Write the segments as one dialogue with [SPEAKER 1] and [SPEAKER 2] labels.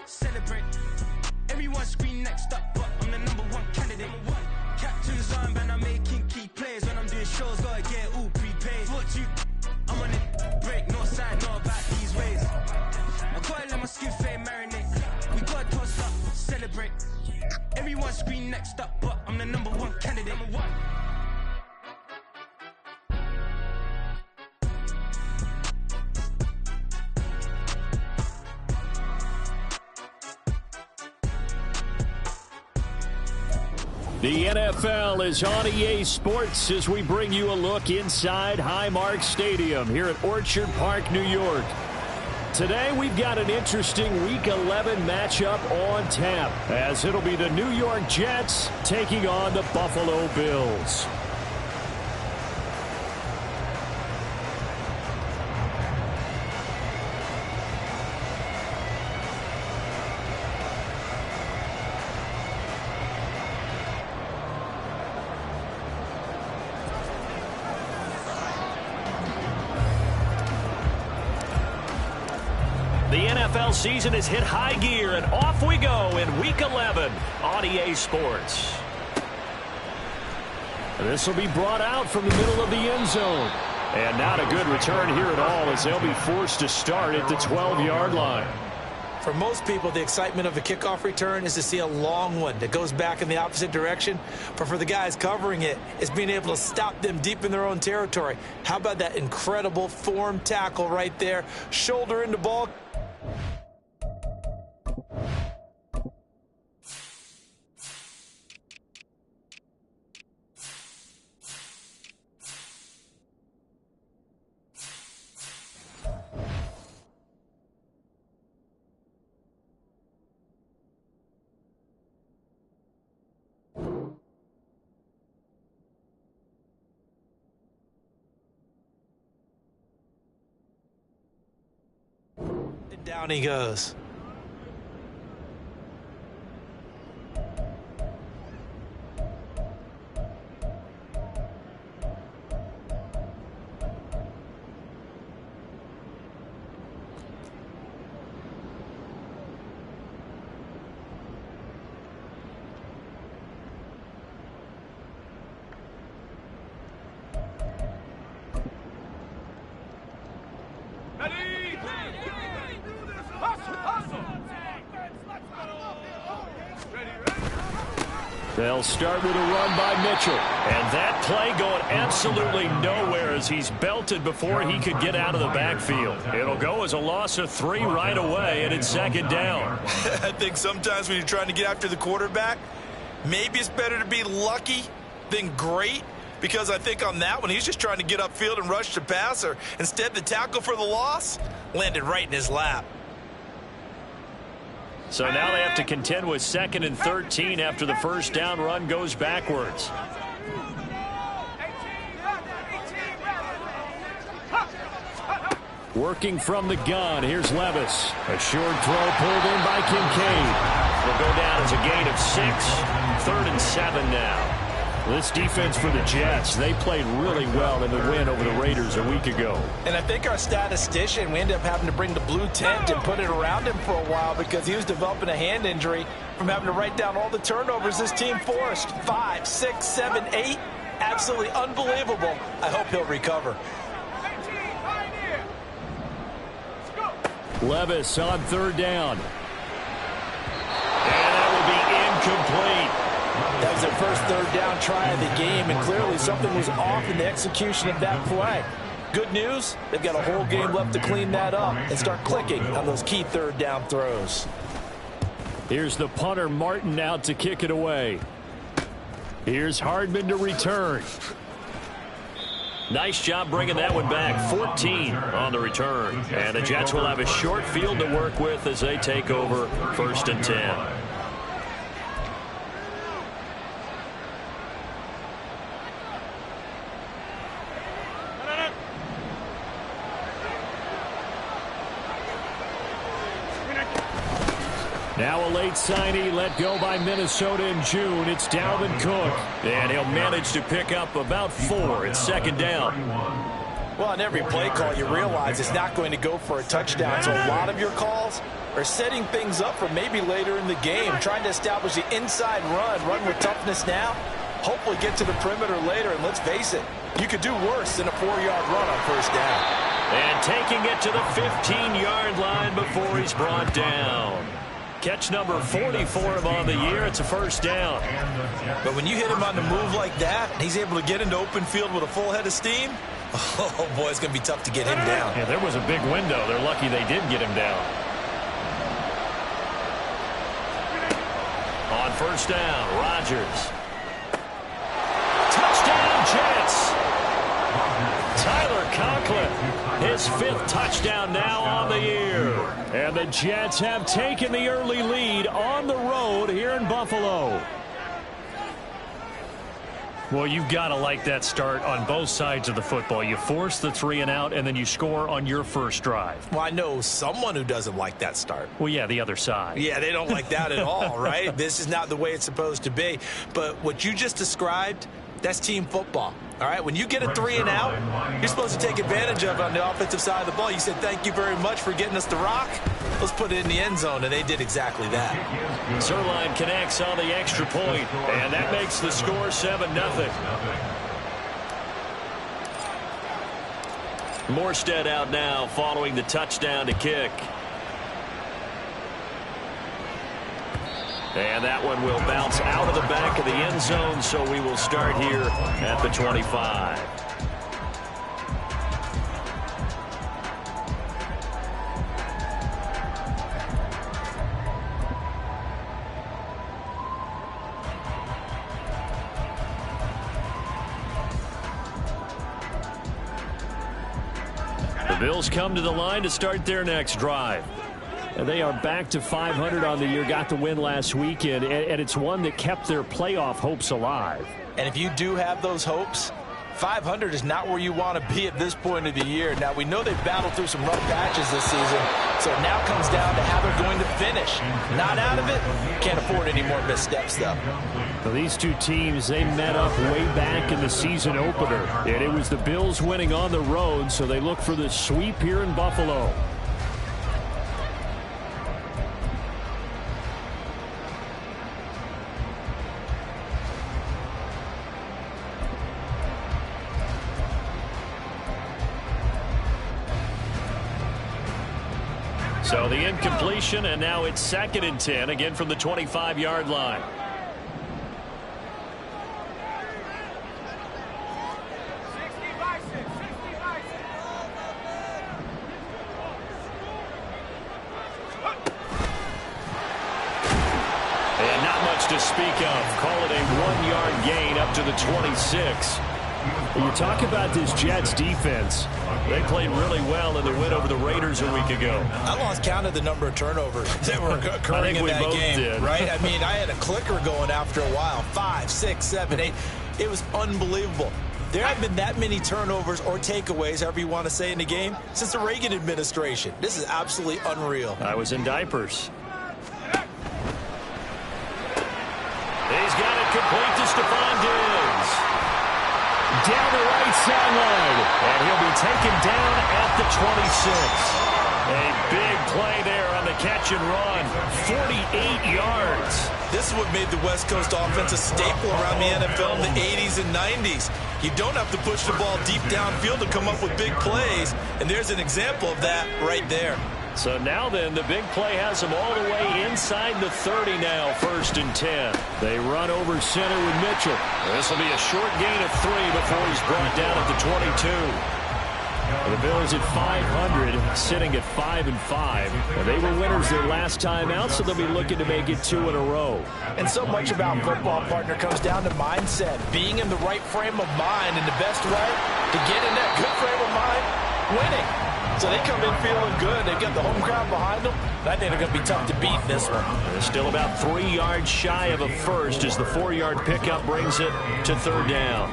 [SPEAKER 1] celebrate. Everyone scream next up, but I'm the #1 candidate. Captain's armband, I'm making key plays. When I'm doing shows, gotta get all prepaid. What you, I'm on it, break, no side, not about these ways. I gotta let my skin fade marinate. We gotta toss up, celebrate. Everyone scream next up, but I'm the #1 candidate.
[SPEAKER 2] The NFL is on EA Sports as we bring you a look inside Highmark Stadium here at Orchard Park, New York. Today we've got an interesting Week 11 matchup on tap as it'll be the New York Jets taking on the Buffalo Bills. The NFL season has hit high gear, and off we go in Week 11 on EA Sports. This will be brought out from the middle of the end zone. And not a good return here at all as they'll be forced to start at the 12-yard line.
[SPEAKER 3] For most people, the excitement of a kickoff return is to see a long one that goes back in the opposite direction. But for the guys covering it, it's being able to stop them deep in their own territory. How about that incredible form tackle right there? Shoulder into ball. Down he goes.
[SPEAKER 2] They'll start with a run by Mitchell. And that play going absolutely nowhere as he's belted before he could get out of the backfield. It'll go as a loss of 3 right away, and it's second down.
[SPEAKER 4] I think sometimes when you're trying to get after the quarterback, maybe it's better to be lucky than great, because I think on that one, he's just trying to get upfield and rush the passer. Instead, the tackle for the loss landed right in his lap.
[SPEAKER 2] So now they have to contend with 2nd and 13 after the first down run goes backwards. Working from the gun, here's Levis. A short throw pulled in by Kincaid. Will go down as a gain of 6. 3rd and 7 now. This defense for the Jets, they played really well in the win over the Raiders a week ago.
[SPEAKER 3] And I think our statistician, we ended up having to bring the blue tent and put it around him for a while because he was developing a hand injury from having to write down all the turnovers this team forced. 5, 6, 7, 8. Absolutely unbelievable. I hope he'll recover.
[SPEAKER 2] Levis on 3rd down. And that will be incomplete.
[SPEAKER 3] That was their first 3rd down try of the game, and clearly something was off in the execution of that play. Good news, they've got a whole game left to clean that up and start clicking on those key 3rd down throws.
[SPEAKER 2] Here's the punter, Martin, out to kick it away. Here's Hardman to return. Nice job bringing that one back. 14 on the return. And the Jets will have a short field to work with as they take over 1st and 10. Now a late signee let go by Minnesota in June. It's Dalvin Cook. And he'll manage to pick up about 4. It's 2nd down.
[SPEAKER 3] Well, on every play call, you realize it's not going to go for a touchdown. So a lot of your calls or setting things up for maybe later in the game, trying to establish the inside run with toughness now, hopefully get to the perimeter later, and let's face it, you could do worse than a 4-yard run on first down.
[SPEAKER 2] And taking it to the 15-yard line before he's brought down. Catch number 40 for him on the year. It's a first down.
[SPEAKER 4] But when you hit him on the move like that, and he's able to get into open field with a full head of steam, oh, boy, it's going to be tough to get him down.
[SPEAKER 2] Yeah, there was a big window. They're lucky they did get him down. On first down, Rodgers. Touchdown, Jets. Tyler Conklin, his 5th touchdown now on the year. And the Jets have taken the early lead on the road here in Buffalo. Well, you've got to like that start on both sides of the football. You force the 3 and out, and then you score on your first drive.
[SPEAKER 3] Well, I know someone who doesn't like that start.
[SPEAKER 2] Well, yeah, the other side.
[SPEAKER 3] Yeah, they don't like that at all, right? This is not the way it's supposed to be. But what you just described, that's team football. All right, when you get a 3 and out, you're supposed to take advantage of it on the offensive side of the ball. You said, thank you very much for getting us the rock. Let's put it in the end zone, and they did exactly that.
[SPEAKER 2] Zuerlein connects on the extra point, and that makes the score 7-0. Morstead out now following the touchdown to kick. And that one will bounce out of the back of the end zone, so we will start here at the 25. The Bills come to the line to start their next drive. And they are back to 500 on the year, got the win last weekend, and it's one that kept their playoff hopes alive.
[SPEAKER 3] And if you do have those hopes, 500 is not where you want to be at this point of the year. Now, we know they've battled through some rough patches this season, so it now comes down to how they're going to finish. Not out of it, can't afford any more missteps, though.
[SPEAKER 2] Well, these two teams, they met up way back in the season opener, and it was the Bills winning on the road, so they look for the sweep here in Buffalo. So the incompletion, and now it's 2nd and 10, again from the 25-yard line. And not much to speak of. Call it a 1-yard gain up to the 26. You talk about this Jets defense. They played really well in the win over the Raiders a week ago.
[SPEAKER 3] I lost count of the number of turnovers that were occurring in that game.
[SPEAKER 2] Did.
[SPEAKER 3] Right? I mean, I had a clicker going after a while. 5, 6, 7, 8. It was unbelievable. There haven't been that many turnovers or takeaways, however you want to say, in the game since the Reagan administration. This is absolutely unreal.
[SPEAKER 2] I was in diapers. He's got it complete to Stephon Diggs. Down the right sideline, and he'll be taken down at the 26. A big play there on the catch and run, 48 yards.
[SPEAKER 4] This is what made the West Coast offense a staple around the NFL in the 80s and 90s. You don't have to push the ball deep downfield to come up with big plays, and there's an example of that right there.
[SPEAKER 2] So now then, the big play has them all the way inside the 30 now, 1st and 10. They run over center with Mitchell. This will be a short gain of 3 before he's brought down at the 22. The Bills at 500, sitting at 5-5. And they were winners their last time out, so they'll be looking to make it 2 in a row.
[SPEAKER 3] And so much about football, partner, comes down to mindset. Being in the right frame of mind, and the best way to get in that good frame of mind, winning. So they come in feeling good. They've got the home crowd behind them. I think they're going to be tough to beat in this one.
[SPEAKER 2] They're still about 3 yards shy of a first as the 4-yard pickup brings it to 3rd down.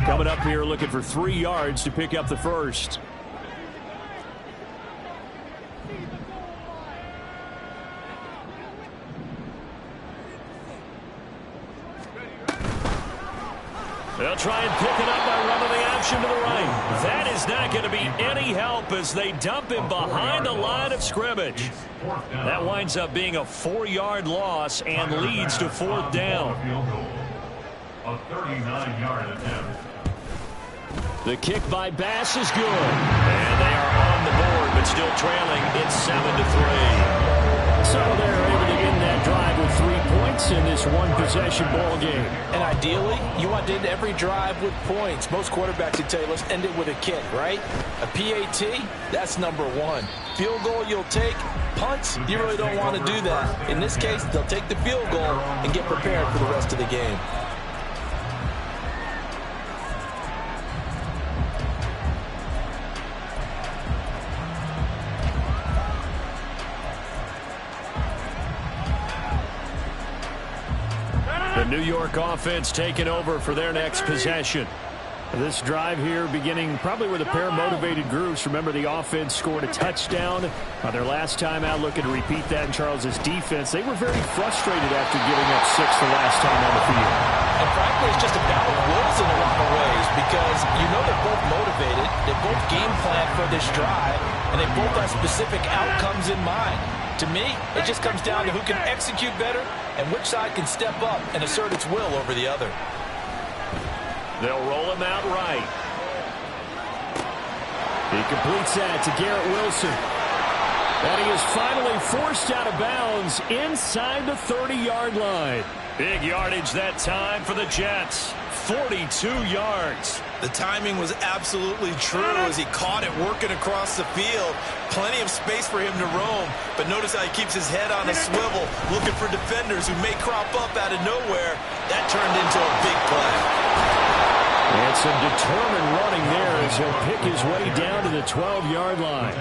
[SPEAKER 2] Coming up here looking for 3 yards to pick up the first. They'll try and pick it up by running the option to the right. That is not going to be any help as they dump him behind the line of scrimmage. That winds up being a 4-yard loss and leads to 4th down.
[SPEAKER 5] A 39-yard attempt.
[SPEAKER 2] The kick by Bass is good. And they are on the board, but still trailing. It's 7-3. So they're able to end that drive with 3 points in this one-possession ball game.
[SPEAKER 3] And ideally, you want to end every drive with points. Most quarterbacks would tell you, let's end it with a kick, right? A PAT, that's number 1. Field goal you'll take. Punts, you really don't want to do that. In this case, they'll take the field goal and get prepared for the rest of the game.
[SPEAKER 2] The New York offense taking over for their next possession. This drive here beginning probably with a pair of motivated groups. Remember, the offense scored a touchdown on their last time out, looking to repeat that in Charles's defense. They were very frustrated after giving up 6 the last time on the field.
[SPEAKER 3] And frankly, it's just a battle of wills in a lot of ways because you know they're both motivated. They both game plan for this drive, and they both have specific outcomes in mind. To me, it just comes down to who can execute better and which side can step up and assert its will over the other.
[SPEAKER 2] They'll roll him out right. He completes that to Garrett Wilson. And he is finally forced out of bounds inside the 30-yard line. Big yardage that time for the Jets. 42 yards.
[SPEAKER 4] The timing was absolutely true as he caught it working across the field. Plenty of space for him to roam, but notice how he keeps his head on a swivel, looking for defenders who may crop up out of nowhere. That turned into a big play.
[SPEAKER 2] And some determined running there as he'll pick his way down to the 12-yard line.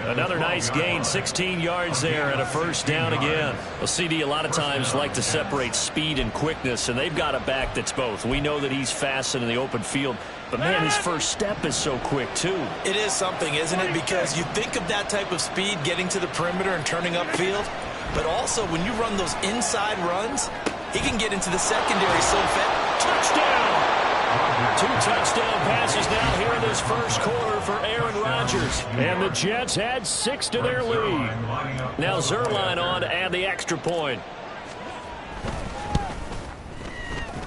[SPEAKER 2] Another nice gain, 16 yards there and a first down again. Well, CD a lot of times like to separate speed and quickness, and they've got a back that's both. We know that he's fast in the open field, but man, his first step is so quick too.
[SPEAKER 4] It is something, isn't it? Because you think of that type of speed getting to the perimeter and turning upfield, but also when you run those inside runs, he can get into the secondary so fast.
[SPEAKER 2] Touchdown! 2 touchdown passes now here in this first quarter for Aaron Rodgers. And the Jets add 6 to their lead. Now Zuerlein on to add the extra point.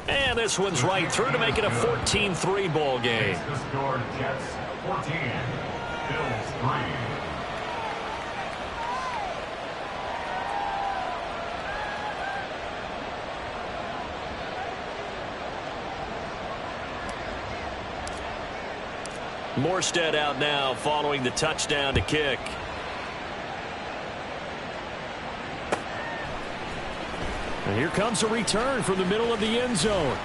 [SPEAKER 2] And this one's right through to make it a 14-3 ball game.
[SPEAKER 5] The score, Jets 14, Bills 3.
[SPEAKER 2] Morstead out now following the touchdown to kick. And here comes a return from the middle of the end zone.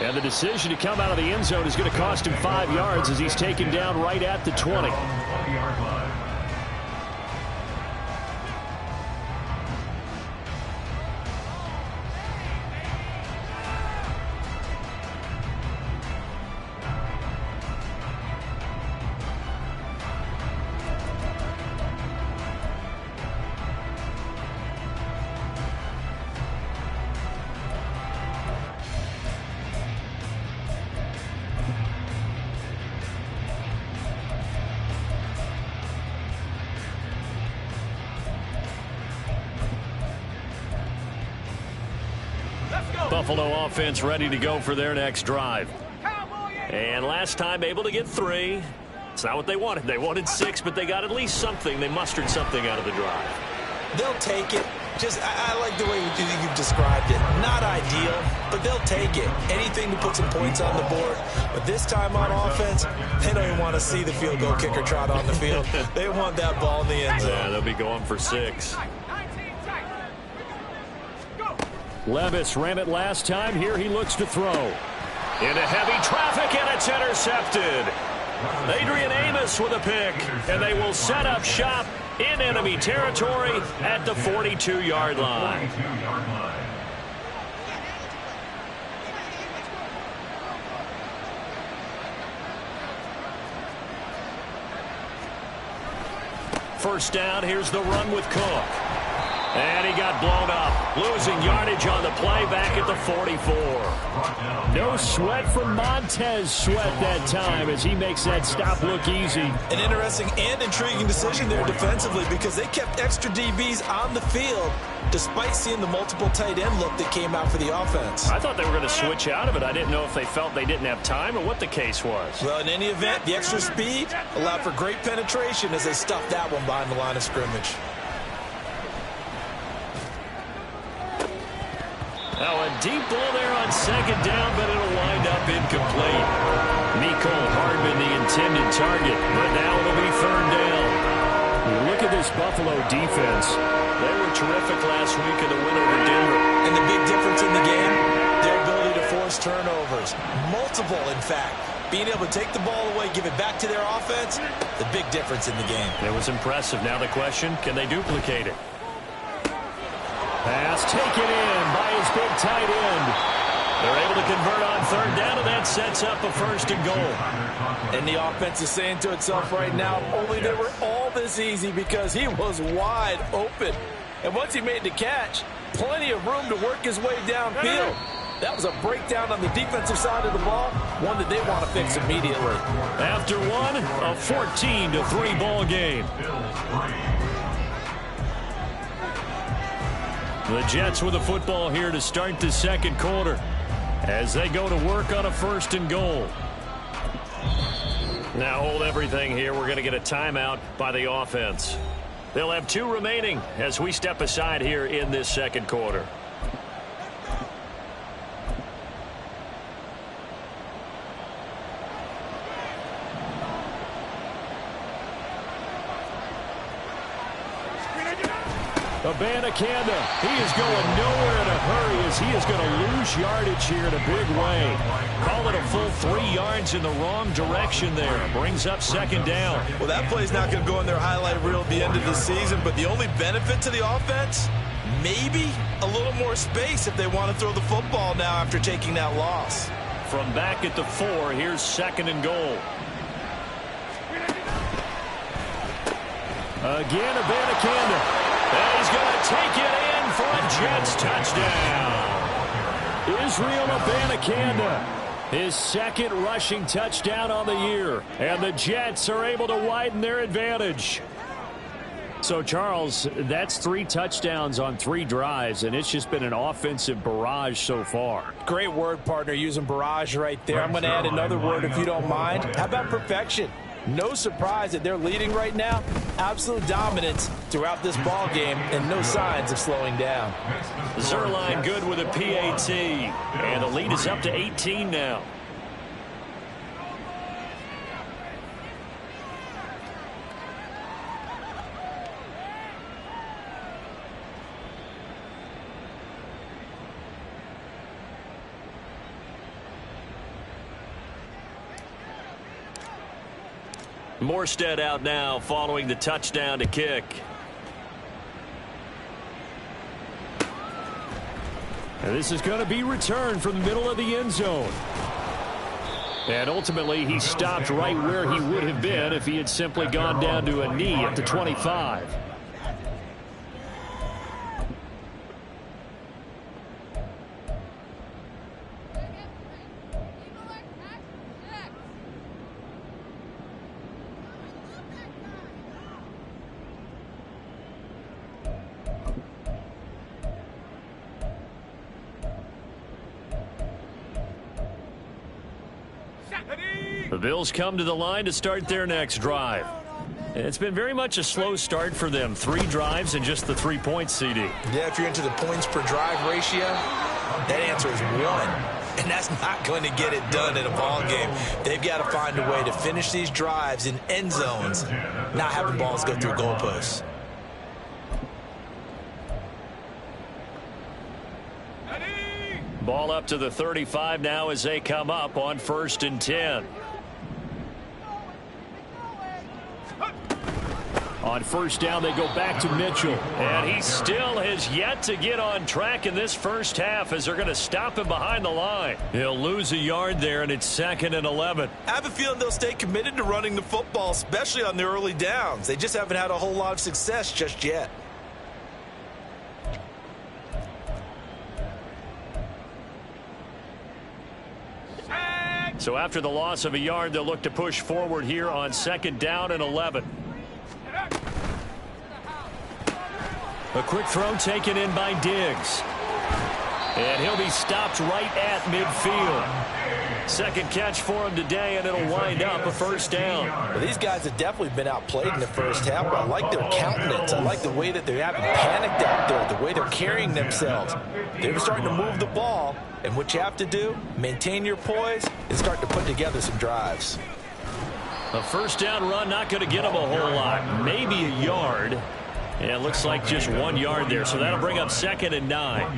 [SPEAKER 2] And the decision to come out of the end zone is going to cost him 5 yards as he's taken down right at the 20. Buffalo offense ready to go for their next drive. And last time able to get 3. It's not what they wanted. They wanted 6, but they got at least something. They mustered something out of the drive.
[SPEAKER 3] They'll take it. I like the way you've described it. Not ideal, but they'll take it. Anything to put some points on the board. But this time on offense, they don't even want to see the field goal kicker trot on the field. They want that ball in the end zone.
[SPEAKER 2] Yeah, they'll be going for 6. Levis ran it last time. Here he looks to throw. Into heavy traffic, and it's intercepted. Adrian Amos with a pick, and they will set up shop in enemy territory at the 42-yard line. First down, here's the run with Cook. And he got blown up, losing yardage on the play back at the 44. No sweat from Montez Sweat that time as he makes that stop look easy.
[SPEAKER 3] An interesting and intriguing decision there defensively because they kept extra DBs on the field despite seeing the multiple tight end look that came out for the offense.
[SPEAKER 2] I thought they were going to switch out of it. I didn't know if they felt they didn't have time or what the case was.
[SPEAKER 3] Well, in any event, the extra speed allowed for great penetration as they stuffed that one behind the line of scrimmage.
[SPEAKER 2] Now a deep ball there on second down, but it'll wind up incomplete. Mecole Hardman the intended target, but now it'll be third down. You look at this Buffalo defense. They were terrific last week in the win over Denver.
[SPEAKER 3] And the big difference in the game, their ability to force turnovers. Multiple, in fact. Being able to take the ball away, give it back to their offense, the big difference in the game.
[SPEAKER 2] It was impressive. Now the question, can they duplicate it? Pass taken in by his big tight end. They're able to convert on third down, and that sets up a first and goal.
[SPEAKER 3] And the offense is saying to itself right now, only they were all this easy because he was wide open. And once he made the catch, plenty of room to work his way downfield. That was a breakdown on the defensive side of the ball, one that they want to fix immediately.
[SPEAKER 2] After one, a 14-3 ball game. The Jets with the football here to start the second quarter as they go to work on a first and goal. Now hold everything here. We're going to get a timeout by the offense. They'll have 2 remaining as we step aside here in this second quarter. Abanikanda, he is going nowhere in a hurry as he is going to lose yardage here in a big way. Call it a full 3 yards in the wrong direction there. Brings up second down.
[SPEAKER 4] Well, that play's not going to go in their highlight reel at the end of the season, but the only benefit to the offense, maybe a little more space if they want to throw the football now after taking that loss.
[SPEAKER 2] From back at the 4, here's second and goal. Again, Abanikanda. And he's going to take it in for a Jets touchdown. Israel Abanikanda, his second rushing touchdown on the year. And the Jets are able to widen their advantage. So, Charles, that's 3 touchdowns on 3 drives, and it's just been an offensive barrage so far.
[SPEAKER 3] Great word, partner, using barrage right there. I'm going to add another word if you don't mind. How about perfection? No surprise that they're leading right now. Absolute dominance throughout this ball game and no signs of slowing down.
[SPEAKER 2] Zuerlein good with a PAT. And the lead is up to 18 now. Morstead out now following the touchdown to kick. And this is going to be returned from the middle of the end zone. And ultimately he stopped right where he would have been if he had simply gone down to a knee at the 25. The Bills come to the line to start their next drive. And it's been very much a slow start for them. 3 drives and just the 3 points, CD.
[SPEAKER 3] Yeah, if you're into the points per drive ratio, that answer is 1. And that's not going to get it done in a ball game. They've got to find a way to finish these drives in end zones, not having balls go through goalposts.
[SPEAKER 2] Ball up to the 35 now as they come up on 1st and 10. On first down, they go back to Mitchell. And he still has yet to get on track in this first half as they're going to stop him behind the line. He'll lose a yard there, and it's 2nd and 11.
[SPEAKER 4] I have a feeling they'll stay committed to running the football, especially on the early downs. They just haven't had a whole lot of success just yet.
[SPEAKER 2] So after the loss of a yard, they'll look to push forward here on 2nd down and 11. A quick throw taken in by Diggs. And he'll be stopped right at midfield. Second catch for him today, and it'll wind up a first down.
[SPEAKER 3] Well, these guys have definitely been outplayed in the first half, but I like their countenance. I like the way that they haven't panicked out there, the way they're carrying themselves. They're starting to move the ball, and what you have to do, maintain your poise, and start to put together some drives.
[SPEAKER 2] A first down run, not going to get them a whole lot. Maybe a yard. And it looks like just 1 yard there, so that'll bring up 2nd and 9.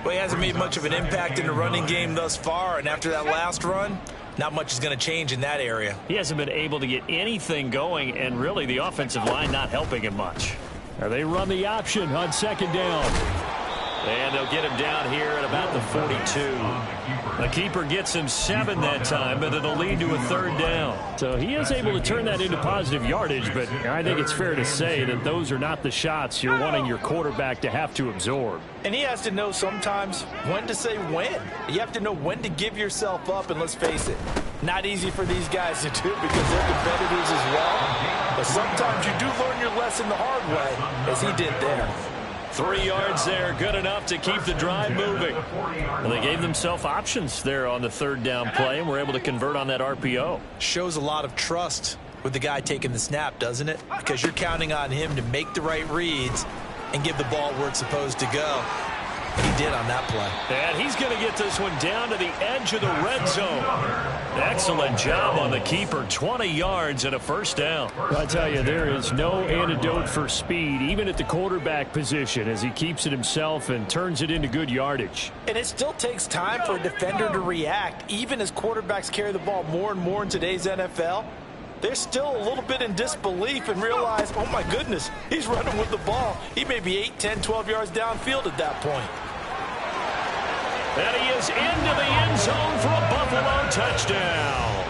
[SPEAKER 4] Well, he hasn't made much of an impact in the running game thus far, and after that last run, not much is going to change in that area.
[SPEAKER 2] He hasn't been able to get anything going, and really the offensive line not helping him much. They run the option on 2nd down. And they'll get him down here at about the 42. The keeper gets him 7 that time, but it'll lead to a 3rd down. So he is able to turn that into positive yardage, but I think it's fair to say that those are not the shots you're wanting your quarterback to have to absorb.
[SPEAKER 3] And he has to know sometimes when to say when. You have to know when to give yourself up, and let's face it, not easy for these guys to do because they're competitors as well. But sometimes you do learn your lesson the hard way, as he did there.
[SPEAKER 2] 3 yards there, good enough to keep the drive moving. Well, they gave themselves options there on the 3rd down play, and were able to convert on that RPO.
[SPEAKER 3] Shows a lot of trust with the guy taking the snap, doesn't it? Because you're counting on him to make the right reads and give the ball where it's supposed to go. He did on that play.
[SPEAKER 2] And he's going to get this one down to the edge of the red zone. Excellent job on the keeper. 20 yards and a first down. I tell you, there is no antidote for speed, even at the quarterback position, as he keeps it himself and turns it into good yardage.
[SPEAKER 3] And it still takes time for a defender to react, even as quarterbacks carry the ball more and more in today's NFL. They're still a little bit in disbelief and realize, oh my goodness, he's running with the ball. He may be 8, 10, 12 yards downfield at that point.
[SPEAKER 2] And he is into the end zone for a Buffalo touchdown.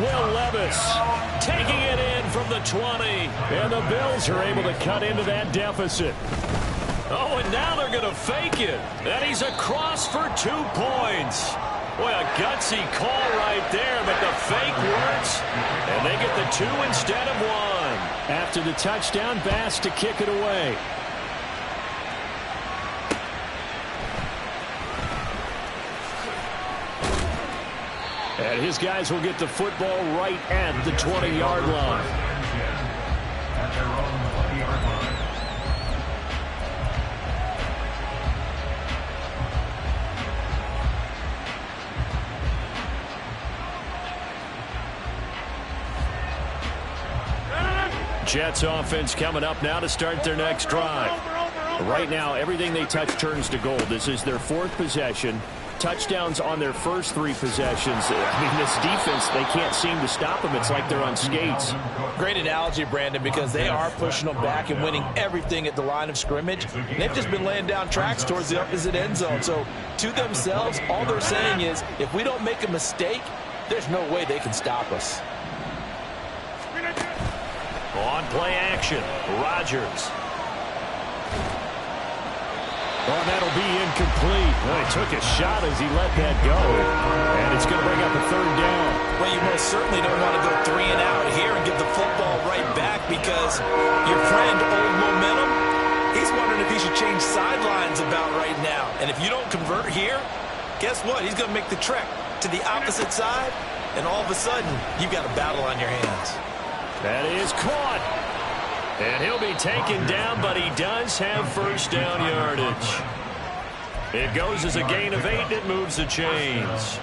[SPEAKER 2] Will Levis taking it in from the 20. And the Bills are able to cut into that deficit. Oh, and now they're going to fake it. And he's across for 2 points. Boy, a gutsy call right there, but the fake works, and they get the 2 instead of 1. After the touchdown, Bass to kick it away. And his guys will get the football right at the 20-yard line. Jets offense coming up now to start their next drive. Right now, everything they touch turns to gold. This is their 4th possession. Touchdowns on their first 3 possessions. I mean, this defense, they can't seem to stop them. It's like they're on skates.
[SPEAKER 3] Great analogy, Brandon, because they are pushing them back and winning everything at the line of scrimmage. They've just been laying down tracks towards the opposite end zone. So to themselves, all they're saying is, if we don't make a mistake, there's no way they can stop us.
[SPEAKER 2] On play action, Rodgers. Oh, that'll be incomplete. Well, he took a shot as he let that go. And it's going to bring up a 3rd down.
[SPEAKER 3] Well, you most certainly don't want to go 3 and out here and give the football right back because your friend, Old Momentum, he's wondering if he should change sidelines about right now. And if you don't convert here, guess what? He's going to make the trek to the opposite side, and all of a sudden, you've got a battle on your hands.
[SPEAKER 2] That is caught. And he'll be taken down, but he does have first down yardage. It goes as a gain of 8, and it moves the chains.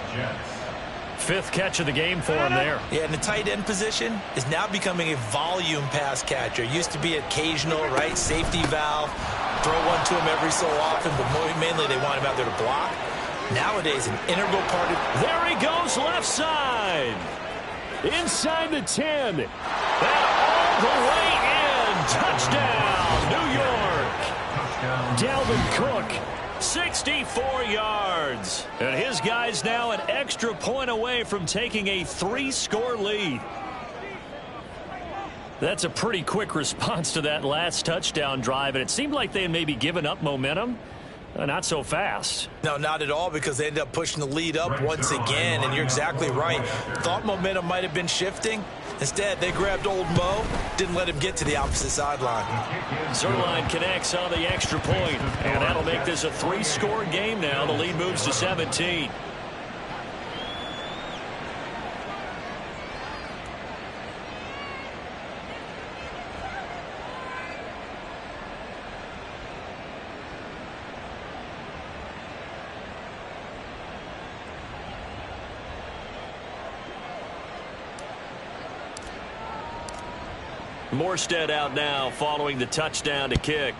[SPEAKER 2] 5th catch of the game for him there.
[SPEAKER 3] Yeah, and the tight end position is now becoming a volume pass catcher. Used to be occasional, right, safety valve, throw one to him every so often, but mainly they want him out there to block. Nowadays, an integral part of...
[SPEAKER 2] There he goes, left side. Inside the 10. And all the way in. Cook, 64 yards. And his guys now an extra point away from taking a 3-score lead. That's a pretty quick response to that last touchdown drive, and it seemed like they had maybe given up momentum. Not so fast.
[SPEAKER 3] No, not at all, because they ended up pushing the lead up once again, and you're exactly right. Thought momentum might have been shifting. Instead, they grabbed old Mo, didn't let him get to the opposite sideline.
[SPEAKER 2] Zuerlein connects on the extra point, and that'll make this a 3-score game now. The lead moves to 17. Morstead out now following the touchdown to kick.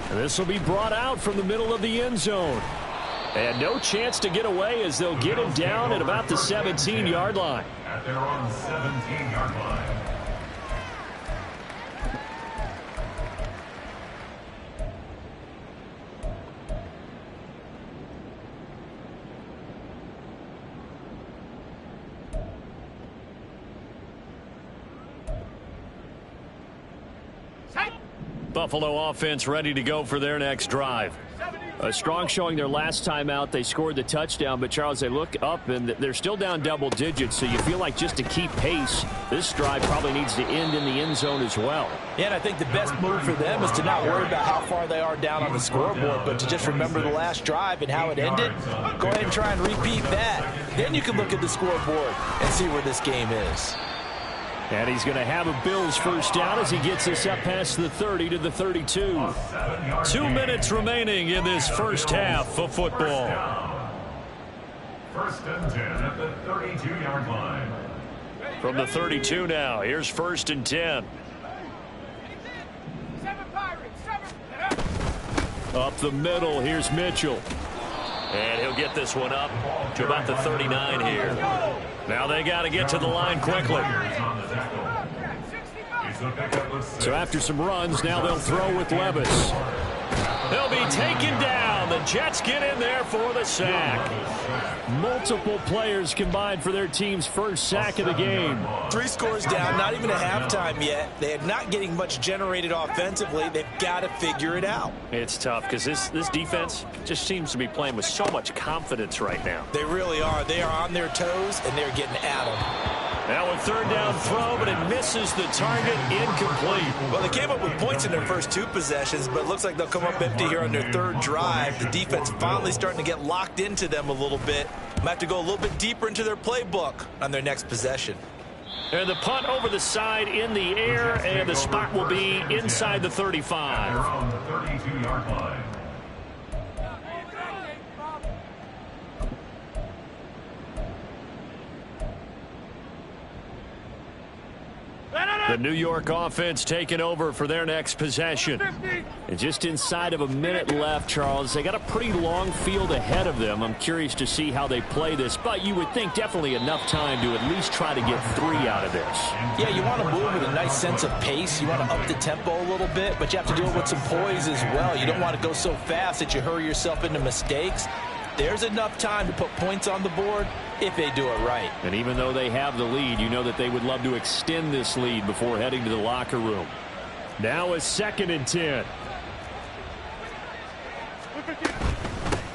[SPEAKER 2] And this will be brought out from the middle of the end zone. And no chance to get away as they'll get him down at about the 17-yard line.
[SPEAKER 5] At their own 17-yard line.
[SPEAKER 2] Buffalo offense ready to go for their next drive. A strong showing their last time out. They scored the touchdown, but Charles, they look up and they're still down double digits, so you feel like just to keep pace, this drive probably needs to end in the end zone as well.
[SPEAKER 3] Yeah, and I think the best move for them is to not worry about how far they are down on the scoreboard, but to just remember the last drive and how it ended. Go ahead and try and repeat that. Then you can look at the scoreboard and see where this game is.
[SPEAKER 2] And he's going to have a Bills first down as he gets us up past the 30 to the 32. 2 minutes remaining in this first half of football.
[SPEAKER 5] First and 10 at the 32-yard line.
[SPEAKER 2] From the 32 now, here's first and 10. Up the middle, here's Mitchell. And he'll get this one up to about the 39 here. Now they got to get to the line quickly. So after some runs, now they'll throw with Levis. He'll be taken down. The Jets get in there for the sack. Multiple players combined for their team's first sack of the game.
[SPEAKER 3] 3 scores down, not even a halftime yet. They are not getting much generated offensively. They've got to figure it out.
[SPEAKER 2] It's tough because this defense just seems to be playing with so much confidence right now.
[SPEAKER 3] They really are. They are on their toes, and they're getting at them.
[SPEAKER 2] Now a third down throw, but it misses the target, incomplete.
[SPEAKER 3] Well, they came up with points in their first 2 possessions, but it looks like they'll come up empty here on their 3rd drive. The defense finally starting to get locked into them a little bit. Might have to go a little bit deeper into their playbook on their next possession.
[SPEAKER 2] And the punt over the side in the air, and the spot will be inside the 35.
[SPEAKER 5] On the 32-yard line.
[SPEAKER 2] The New York offense taking over for their next possession. And just inside of a minute left, Charles. They got a pretty long field ahead of them. I'm curious to see how they play this, but you would think definitely enough time to at least try to get 3 out of this.
[SPEAKER 3] Yeah, you want to move with a nice sense of pace. You want to up the tempo a little bit, but you have to do it with some poise as well. You don't want to go so fast that you hurry yourself into mistakes. There's enough time to put points on the board if they do it right.
[SPEAKER 2] And even though they have the lead, you know that they would love to extend this lead before heading to the locker room. Now a 2nd and 10.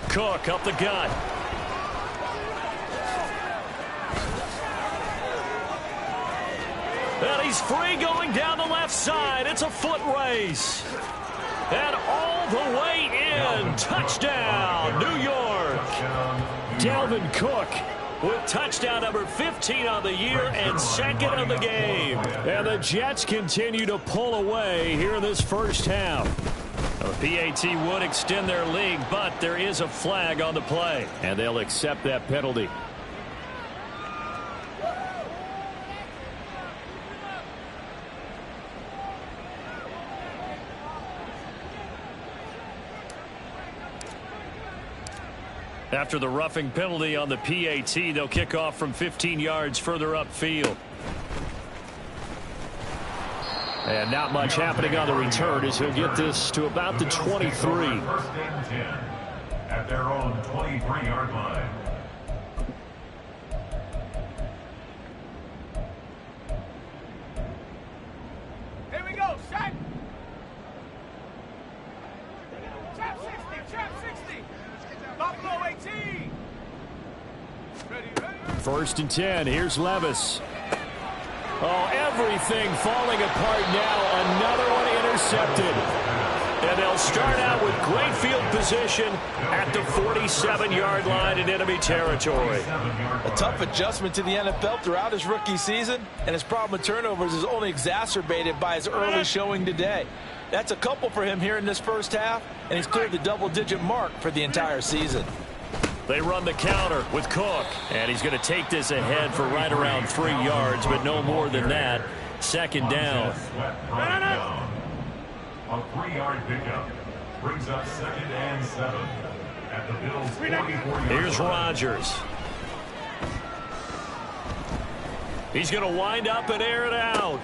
[SPEAKER 2] Cook up the gut. And he's free going down the left side. It's a foot race. And all the way in. Touchdown, New York. Dalvin Cook with touchdown number 15 on the year and 2nd of the game. And the Jets continue to pull away here in this first half. The PAT would extend their lead, but there is a flag on the play. And they'll accept that penalty. After the roughing penalty on the PAT, they'll kick off from 15 yards further upfield. And not much happening on the return as he'll get this to about the 23.
[SPEAKER 5] First and 10 at their own 23-yard line.
[SPEAKER 6] Here we go, set. Trap 60, trap 60. Buffalo 18. Ready.
[SPEAKER 2] First and 10. Here's Levis. Oh, everything falling apart now. Another one intercepted. And they'll start out with great field position at the 47-yard line in enemy territory.
[SPEAKER 3] A tough adjustment to the NFL throughout his rookie season, and his problem with turnovers is only exacerbated by his early showing today. That's a couple for him here in this first half, and he's cleared the double-digit mark for the entire season.
[SPEAKER 2] They run the counter with Cook, and he's going to take this ahead for right around 3 yards, but no more than that. Second down.
[SPEAKER 5] A 3-yard pickup brings up 2nd and 7 at the Bills' 44-yard
[SPEAKER 2] Here's
[SPEAKER 5] line.
[SPEAKER 2] Rodgers. He's going to wind up and air it out.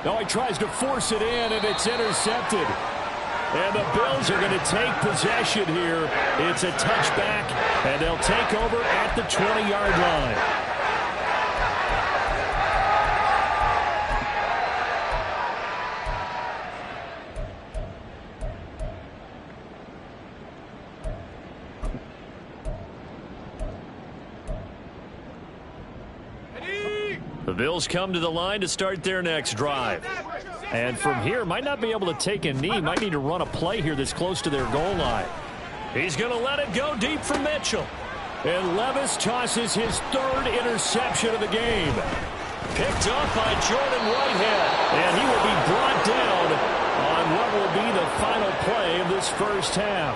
[SPEAKER 2] No, he tries to force it in, and it's intercepted. And the Bills are going to take possession here. It's a touchback, and they'll take over at the 20-yard line. The Bills come to the line to start their next drive. And from here, might not be able to take a knee. Might need to run a play here that's close to their goal line. He's going to let it go deep for Mitchell. And Levis tosses his 3rd interception of the game. Picked up by Jordan Whitehead. And he will be brought down on what will be the final play of this first half.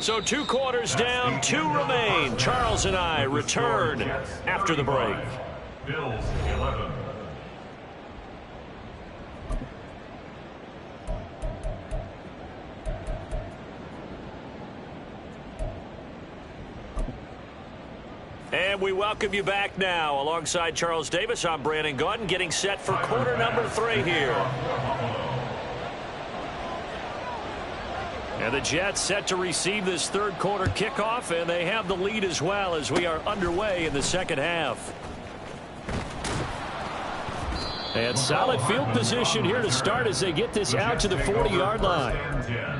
[SPEAKER 2] So 2 quarters down, 2 remain. Charles and I return after the break.
[SPEAKER 5] Bills 11.
[SPEAKER 2] And we welcome you back now. Alongside Charles Davis, I'm Brandon Gaudin, getting set for quarter number 3 here. And the Jets set to receive this 3rd quarter kickoff, and they have the lead as well as we are underway in the second half. And solid field position here to start as they get this out to the 40-yard line.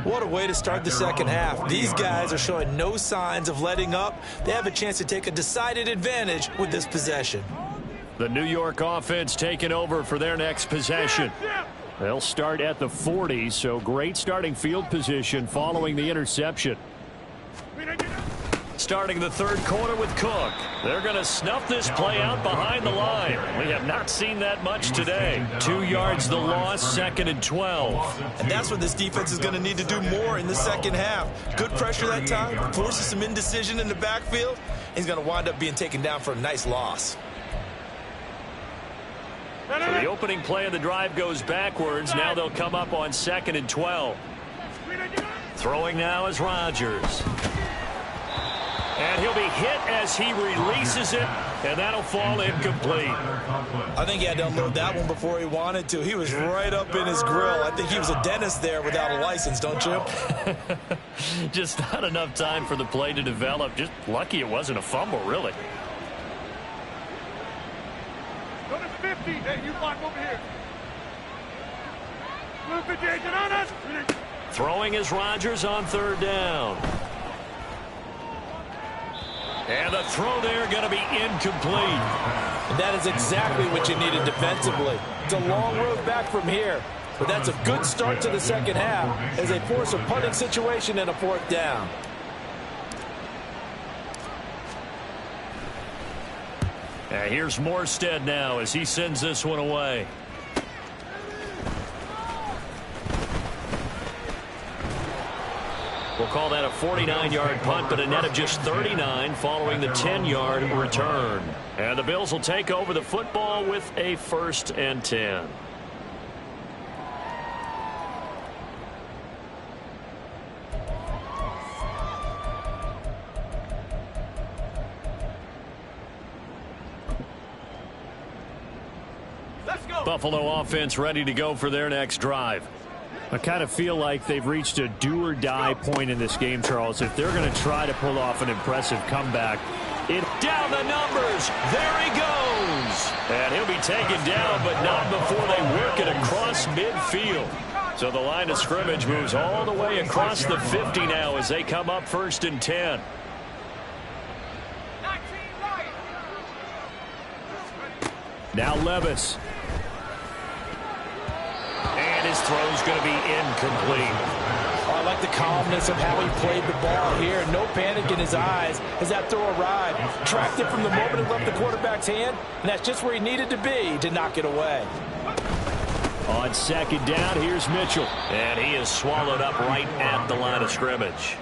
[SPEAKER 3] What a way to start the second half. These guys are showing no signs of letting up. They have a chance to take a decided advantage with this possession.
[SPEAKER 2] The New York offense taking over for their next possession. They'll start at the 40, so great starting field position following the interception. Starting the 3rd quarter with Cook. They're going to snuff this play out behind the line. We have not seen that much today. 2 yards the loss, 2nd and 12.
[SPEAKER 4] And that's what this defense is going to need to do more in the second half. Good pressure that time, forces some indecision in the backfield. He's going to wind up being taken down for a nice loss.
[SPEAKER 2] So the opening play of the drive goes backwards. Now they'll come up on 2nd and 12. Throwing now is Rodgers. And he'll be hit as he releases it, and that'll fall incomplete.
[SPEAKER 3] I think he had to unload that one before he wanted to. He was right up in his grill. I think he was a dentist there without a license, don't you?
[SPEAKER 2] Just not enough time for the play to develop. Just lucky it wasn't a fumble, really.
[SPEAKER 6] Go to 50. Hey, you block over here. Move 50 agent on us.
[SPEAKER 2] Throwing is Rodgers on 3rd down. And the throw there going to be incomplete.
[SPEAKER 3] And that is exactly what you needed defensively. It's a long road back from here, but that's a good start to the second half as they force a punting situation and a 4th down.
[SPEAKER 2] And here's Morstead now as he sends this one away. We'll call that a 49-yard punt, but a net of just 39 following the 10-yard return. And the Bills will take over the football with a 1st and 10. Buffalo offense ready to go for their next drive. I kind of feel like they've reached a do-or-die point in this game, Charles. If they're going to try to pull off an impressive comeback, down the numbers. There he goes. And he'll be taken down, but not before they work it across midfield. So the line of scrimmage moves all the way across the 50 now as they come up 1st and 10. Now Levis. And his throw's going to be incomplete.
[SPEAKER 3] I like the calmness of how he played the ball here. No panic in his eyes as that throw arrived. Tracked it from the moment it left the quarterback's hand, and that's just where he needed to be to knock it away.
[SPEAKER 2] On 2nd down, here's Mitchell. And he is swallowed up right at the line of scrimmage.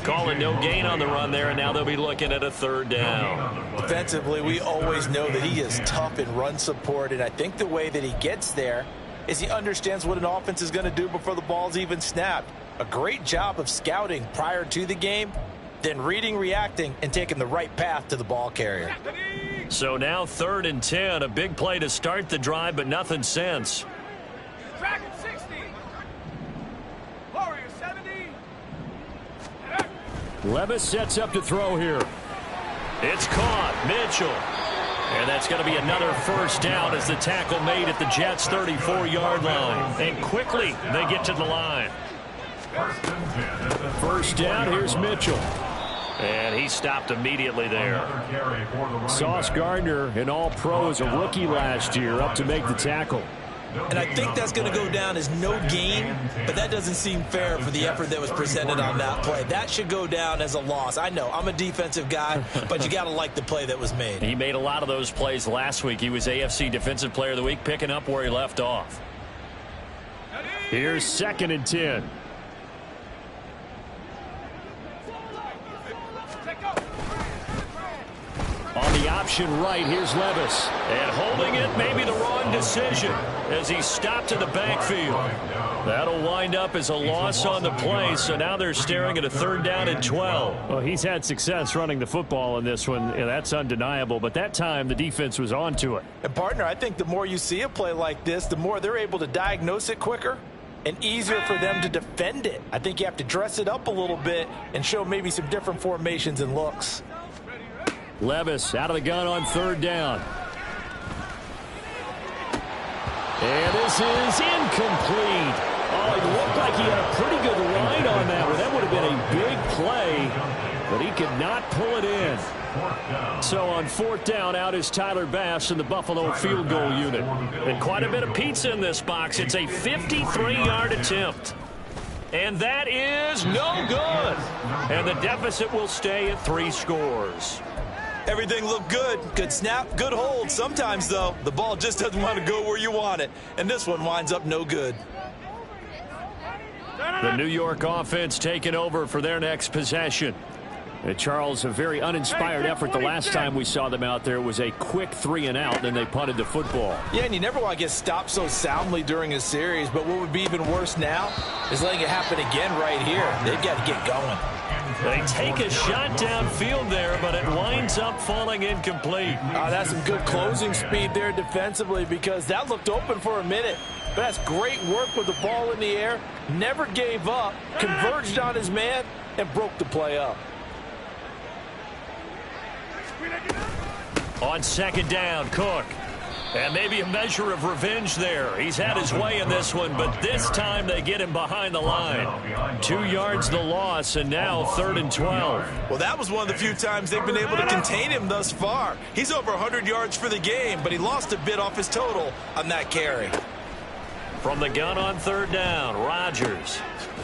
[SPEAKER 2] Calling no gain on the run there, and now they'll be looking at a 3rd down.
[SPEAKER 3] Defensively, we always know that he is tough in run support, and I think the way that he gets there is he understands what an offense is going to do before the ball's even snapped. A great job of scouting prior to the game, then reading, reacting, and taking the right path to the ball carrier.
[SPEAKER 2] So now 3rd and 10, a big play to start the drive, but nothing since.
[SPEAKER 6] Dragon 60. Warrior 70.
[SPEAKER 2] Levis sets up to throw here. It's caught. Mitchell. And that's going to be another 1st down as the tackle made at the Jets' 34-yard line. And quickly they get to the line. 1st down, here's Mitchell. And he stopped immediately there. Sauce Gardner, an all-pro as a rookie last year, up to make the tackle.
[SPEAKER 3] And I think that's going to go down as no gain, but that doesn't seem fair for the effort that was presented on that play. That should go down as a loss. I know, I'm a defensive guy, but you got to like the play that was made.
[SPEAKER 2] He made a lot of those plays last week. He was AFC Defensive Player of the Week, picking up where he left off. Here's 2nd and 10. On the option right, here's Levis. And holding it, maybe the wrong decision as he stopped in the backfield. That'll wind up as a loss on the play, so now they're staring at a 3rd down and 12. Well, he's had success running the football in this one. Yeah, that's undeniable, but that time the defense was onto it.
[SPEAKER 3] And, partner, I think the more you see a play like this, the more they're able to diagnose it quicker and easier for them to defend it. I think you have to dress it up a little bit and show maybe some different formations and looks.
[SPEAKER 2] Levis out of the gun on 3rd down. And this is incomplete. Oh, it looked like he had a pretty good line on that one. That would have been a big play, but he could not pull it in. So on 4th down, out is Tyler Bass in the Buffalo field goal unit. And quite a bit of pizza in this box. It's a 53-yard attempt. And that is no good. And the deficit will stay at 3 scores.
[SPEAKER 3] Everything looked good. Good snap, good hold. Sometimes, though, the ball just doesn't want to go where you want it. And this one winds up no good.
[SPEAKER 2] The New York offense taking over for their next possession. And Charles, a very uninspired effort the last time we saw them out there. Was a quick 3-and-out, then they punted the football.
[SPEAKER 3] Yeah, and you never want to get stopped so soundly during a series, but what would be even worse now is letting it happen again right here. They've got to get going.
[SPEAKER 2] They take a shot downfield there, but it winds up falling incomplete.
[SPEAKER 3] That's some good closing speed there defensively because that looked open for a minute. But that's great work with the ball in the air. Never gave up, converged on his man, and broke the play up.
[SPEAKER 2] On 2nd down, Cook. And maybe a measure of revenge there. He's had his way in this one, but this time they get him behind the line. 2 yards the loss, and now 3rd and 12.
[SPEAKER 4] Well, that was one of the few times they've been able to contain him thus far. He's over 100 yards for the game, but he lost a bit off his total on that carry.
[SPEAKER 2] From the gun on 3rd down, Rodgers.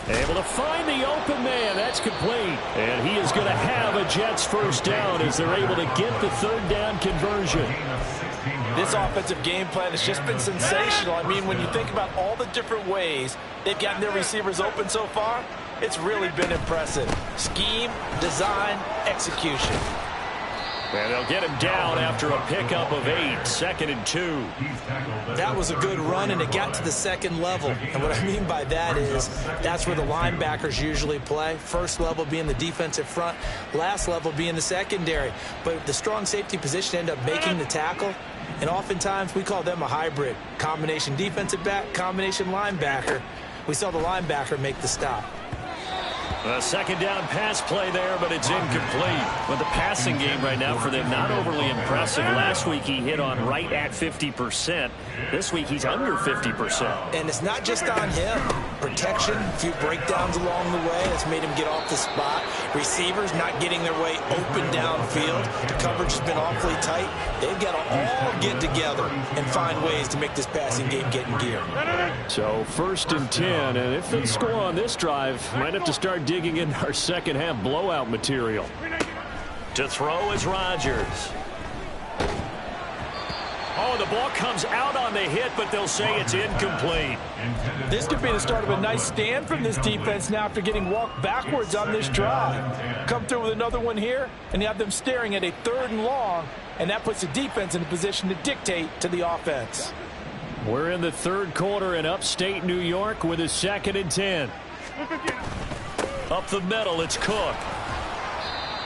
[SPEAKER 2] Able to find the open man. That's complete. And he is going to have a Jets 1st down as they're able to get the 3rd down conversion.
[SPEAKER 3] This offensive game plan has just been sensational. I mean, when you think about all the different ways they've gotten their receivers open so far, it's really been impressive. Scheme, design, execution.
[SPEAKER 2] And they'll get him down after a pickup of 8, 2nd and 2.
[SPEAKER 3] That was a good run, and it got to the 2nd level. And what I mean by that is that's where the linebackers usually play. First level being the defensive front, last level being the secondary. But the strong safety position ended up making the tackle. And oftentimes we call them a hybrid. Combination defensive back, combination linebacker. We saw the linebacker make the stop.
[SPEAKER 2] A second down pass play there, but it's incomplete. But the passing game right now for them, not overly impressive. Last week he hit on right at 50%. This week he's under 50%.
[SPEAKER 3] And it's not just on him. Protection, a few breakdowns along the way that's made him get off the spot. Receivers not getting their way open downfield. The coverage has been awfully tight. They've got to all get together and find ways to make this passing game get in gear.
[SPEAKER 2] So 1st and 10, and if they score on this drive, might have to start digging in our second half blowout material. To throw is Rodgers. Oh, the ball comes out on the hit, but they'll say it's incomplete.
[SPEAKER 3] This could be the start of a nice stand from this defense now after getting walked backwards on this drive. Come through with another one here, and you have them staring at a 3rd and long, and that puts the defense in a position to dictate to the offense.
[SPEAKER 2] We're in the 3rd quarter in upstate New York with a 2nd and 10. Up the middle, it's Cook.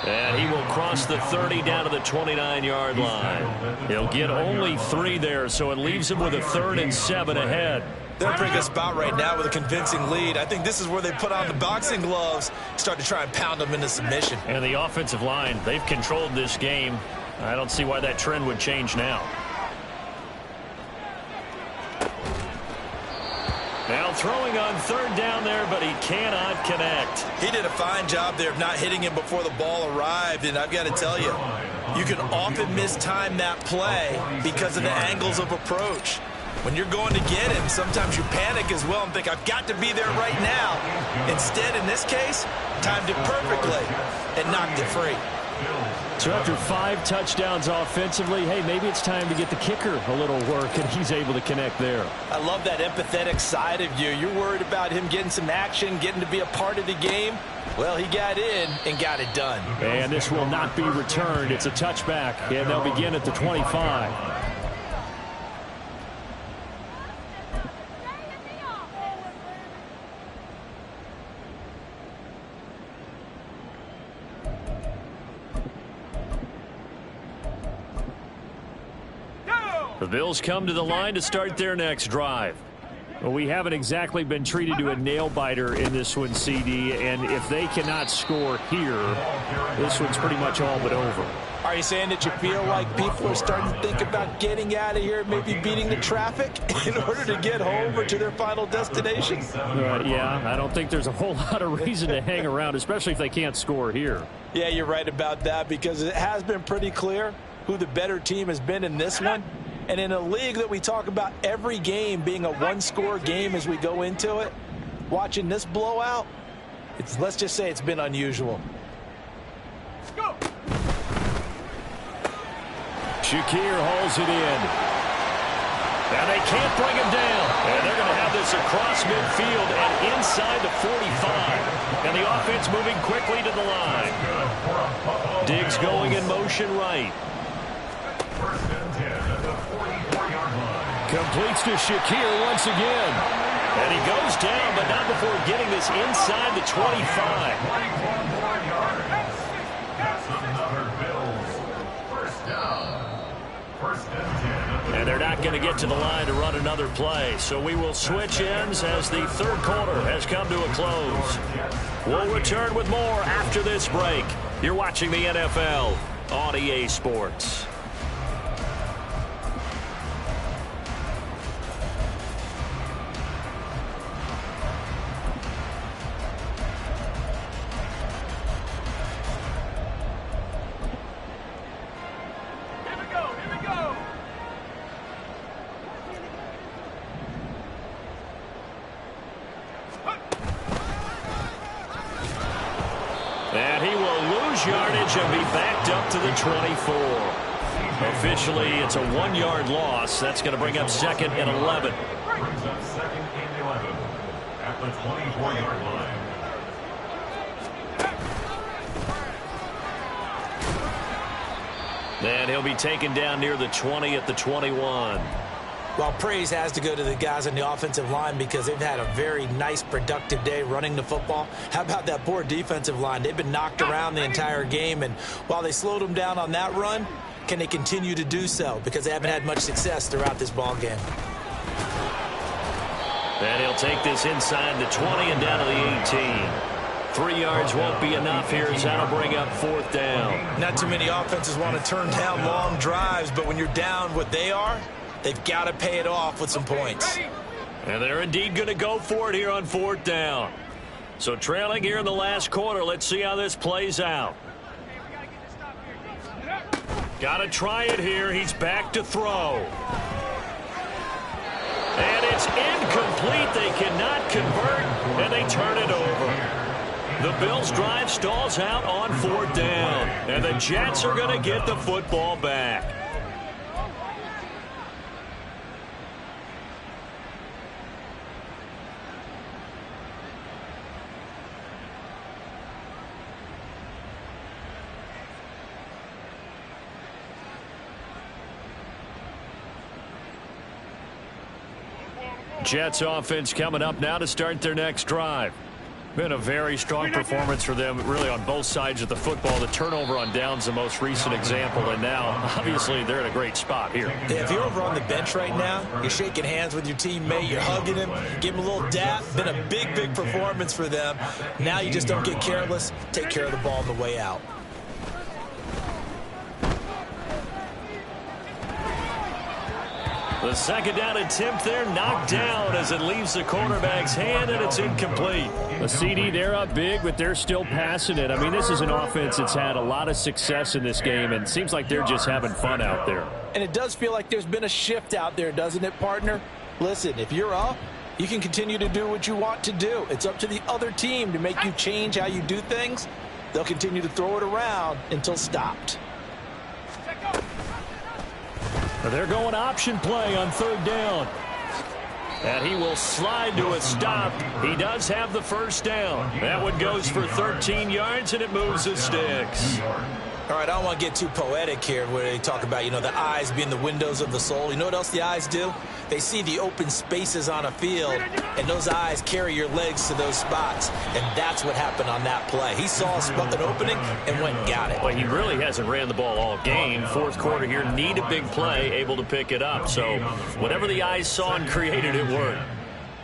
[SPEAKER 2] And he will cross the 30 down to the 29-yard line. He'll get only 3 there, so it leaves him with a 3rd and 7 ahead.
[SPEAKER 4] They're in a pretty good spot right now with a convincing lead. I think this is where they put on the boxing gloves, start to try and pound them into submission.
[SPEAKER 2] And the offensive line, they've controlled this game. I don't see why that trend would change now. Now throwing on 3rd down there, but he cannot connect.
[SPEAKER 4] He did a fine job there of not hitting him before the ball arrived, and I've got to tell you, you can often mistime that play because of the angles of approach. When you're going to get him, sometimes you panic as well and think, I've got to be there right now. Instead, in this case, timed it perfectly and knocked it free.
[SPEAKER 2] So after 5 touchdowns offensively, hey, maybe it's time to get the kicker a little work, and he's able to connect there.
[SPEAKER 3] I love that empathetic side of you. You're worried about him getting some action, getting to be a part of the game. Well, he got in and got it done.
[SPEAKER 2] And this will not be returned. It's a touchback, and they'll begin at the 25. The Bills come to the line to start their next drive. Well, we haven't exactly been treated to a nail-biter in this one, CD, and if they cannot score here, this one's pretty much all but over.
[SPEAKER 3] Are you saying that you feel like people are starting to think about getting out of here, maybe beating the traffic in order to get home or to their final destination?
[SPEAKER 2] Yeah, I don't think there's a whole lot of reason to hang around, especially if they can't score here.
[SPEAKER 3] Yeah, you're right about that, because it has been pretty clear who the better team has been in this one. And in a league that we talk about every game being a one-score game as we go into it, watching this blowout, let's just say it's been unusual.
[SPEAKER 6] Go.
[SPEAKER 2] Shakir hauls it in. Now they can't bring him down. And they're going to have this across midfield and inside the 45. And the offense moving quickly to the line. Diggs going in motion right. Completes to Shakir once again. And he goes down, but not before getting this inside the 25. And they're not going to get to the line to run another play. So we will switch ends as the 3rd quarter has come to a close. We'll return with more after this break. You're watching the NFL on EA Sports. And he will lose yardage and be backed up to the 24. Officially, it's a 1-yard loss. That's going to bring up 2nd and 11.
[SPEAKER 5] Brings up 2nd and 11 at the 24-yard line.
[SPEAKER 2] And he'll be taken down near the 20 at the 21.
[SPEAKER 3] Well, praise has to go to the guys on the offensive line because they've had a very nice, productive day running the football. How about that poor defensive line? They've been knocked around the entire game, and while they slowed them down on that run, can they continue to do so? Because they haven't had much success throughout this ball game.
[SPEAKER 2] And he'll take this inside the 20 and down to the 18. 3 yards won't be enough here as that'll bring up 4th down.
[SPEAKER 3] Not too many offenses want to turn down long drives, but when you're down what they are, they've got to pay it off with some points.
[SPEAKER 2] And they're indeed going to go for it here on 4th down. So trailing here in the last quarter, let's see how this plays out. Got to try it here. He's back to throw. And it's incomplete. They cannot convert, and they turn it over. The Bills' drive stalls out on 4th down, and the Jets are going to get the football back. Jets offense coming up now to start their next drive. Been a very strong performance for them, really, on both sides of the football. The turnover on downs the most recent example, and now, obviously, they're in a great spot here.
[SPEAKER 3] Yeah, if you're over on the bench right now, you're shaking hands with your teammate, you're hugging him, give him a little dap. Been a big, big performance for them. Now you just don't get careless. Take care of the ball on the way out.
[SPEAKER 2] The second down attempt there knocked down as it leaves the quarterback's hand, and it's incomplete. A CD, they're up big, but they're still passing it. I mean, this is an offense that's had a lot of success in this game, and it seems like they're just having fun out there.
[SPEAKER 3] And it does feel like there's been a shift out there, doesn't it, partner? Listen, if you're up, you can continue to do what you want to do. It's up to the other team to make you change how you do things. They'll continue to throw it around until stopped.
[SPEAKER 2] They're going option play on 3rd down. And he will slide to a stop. He does have the first down. That one goes for 13 yards, and it moves the sticks.
[SPEAKER 3] All right, I don't want to get too poetic here where they talk about, the eyes being the windows of the soul. You know what else the eyes do? They see the open spaces on a field, and those eyes carry your legs to those spots. And that's what happened on that play. He saw an opening and went and got it.
[SPEAKER 2] Well, he really hasn't ran the ball all game. 4th quarter here, need a big play, able to pick it up. So whatever the eyes saw and created, it worked.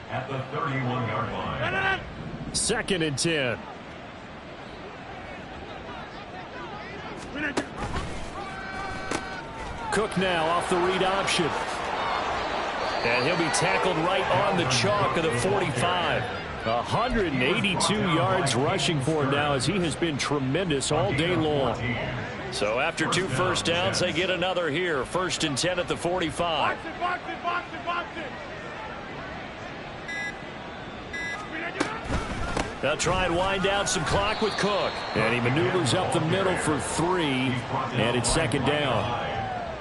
[SPEAKER 5] At the 31-yard line.
[SPEAKER 2] 2nd and 10. Cook now off the read option. And he'll be tackled right on the chalk of the 45. 182 yards rushing for him now, as he has been tremendous all day long. So after 2 first downs, they get another here. 1st and 10 at the 45.
[SPEAKER 6] Box it.
[SPEAKER 2] They'll try and wind down some clock with Cook. And he maneuvers up the middle for 3. And it's 2nd down.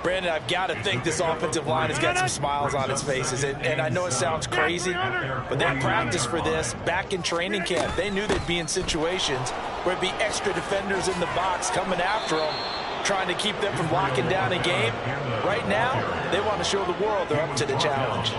[SPEAKER 3] Brandon, I've got to think this offensive line has got some smiles on its faces. And I know it sounds crazy, but they practiced for this back in training camp. They knew they'd be in situations where it'd be extra defenders in the box coming after them, trying to keep them from locking down a game. Right now, they want to show the world they're up to the challenge.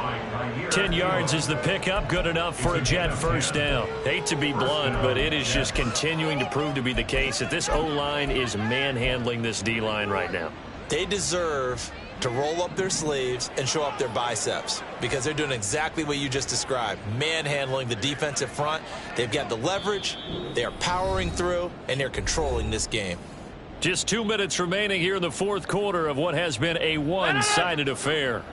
[SPEAKER 2] 10 yards is the pickup, good enough for a Jet first down. Hate to be blunt, but it is just continuing to prove to be the case that this O-line is manhandling this D-line right now.
[SPEAKER 3] They deserve to roll up their sleeves and show up their biceps, because they're doing exactly what you just described, manhandling the defensive front. They've got the leverage, they are powering through, and they're controlling this game.
[SPEAKER 2] Just 2 minutes remaining here in the 4th quarter of what has been a one-sided affair.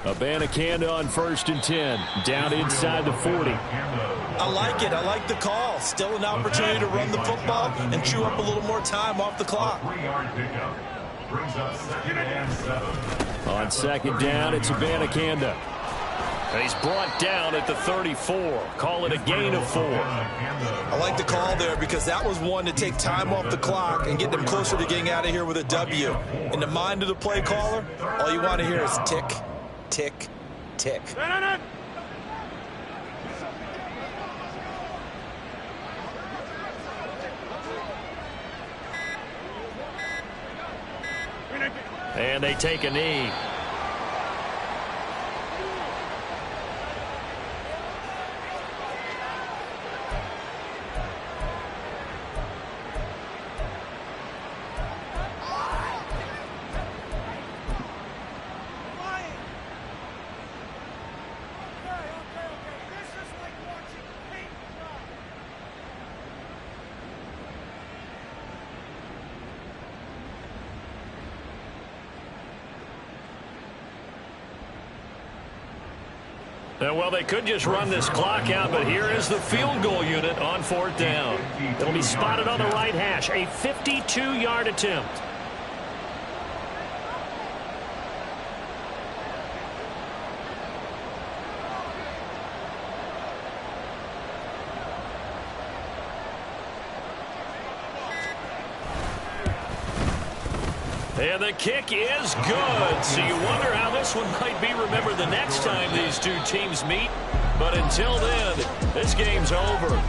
[SPEAKER 2] Abanikanda on 1st and 10, down inside the 40.
[SPEAKER 3] I like it. I like the call. Still an opportunity to run the football and chew up a little more time off the clock.
[SPEAKER 5] 3-yard pickup brings up 2nd and 7.
[SPEAKER 2] On 2nd down, it's Abanikanda. He's brought down at the 34. Call it a gain of 4.
[SPEAKER 3] I like the call there, because that was one to take time off the clock and get them closer to getting out of here with a W. In the mind of the play caller, all you want to hear is tick, tick, tick.
[SPEAKER 2] And they take a knee. Well, they could just run this clock out, but here is the field goal unit on 4th down. It'll be spotted on the right hash, a 52-yard attempt. And the kick is good. So you wonder how this one might be remembered the next time these two teams meet. But until then, this game's over.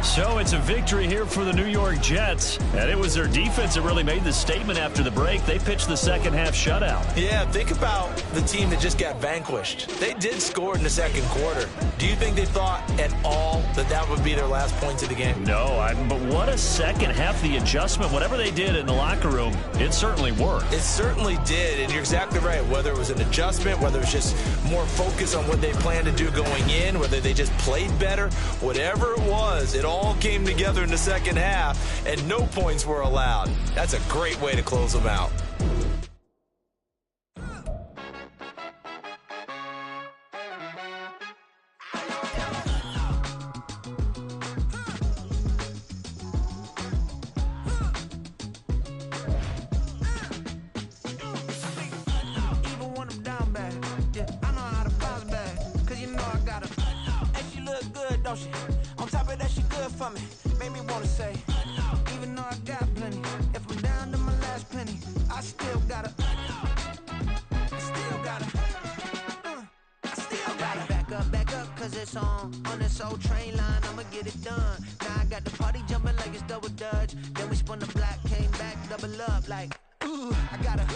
[SPEAKER 2] So it's a victory here for the New York Jets. And it was their defense that really made the statement after the break. They pitched the second half shutout.
[SPEAKER 3] Yeah, think about the team that just got vanquished. They did score in the second quarter. Do you think they thought at all that that would be their last points of the game?
[SPEAKER 2] No, but what a second half. The adjustment, whatever they did in the locker room, it certainly worked.
[SPEAKER 3] It certainly did, and you're exactly right. Whether it was an adjustment, whether it was just more focus on what they planned to do going in, whether they just played better, whatever it was, it all came together in the second half, and no points were allowed. That's a great way to close them out.
[SPEAKER 1] On top of that, she good for me. Made me wanna say, even though I got plenty, if I'm down to my last penny, I still gotta back up, cause it's on this old train line, I'ma get it done. Now I got the party jumping like it's double dutch. Then we spun the block, came back, double up like, ooh, I got a,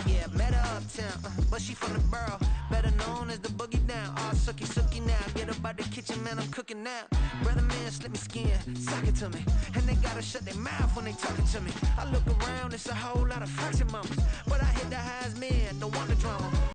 [SPEAKER 1] yeah, met her uptown, but she from the borough, better known as the boogie down. All sookie now, get up out the kitchen, man, I'm cooking now. Brother man, slip me skin, suck it to me, and they gotta shut their mouth when they talking to me. I look around, it's a whole lot of fraction mamas, but I hit the highs, man, don't want the drama.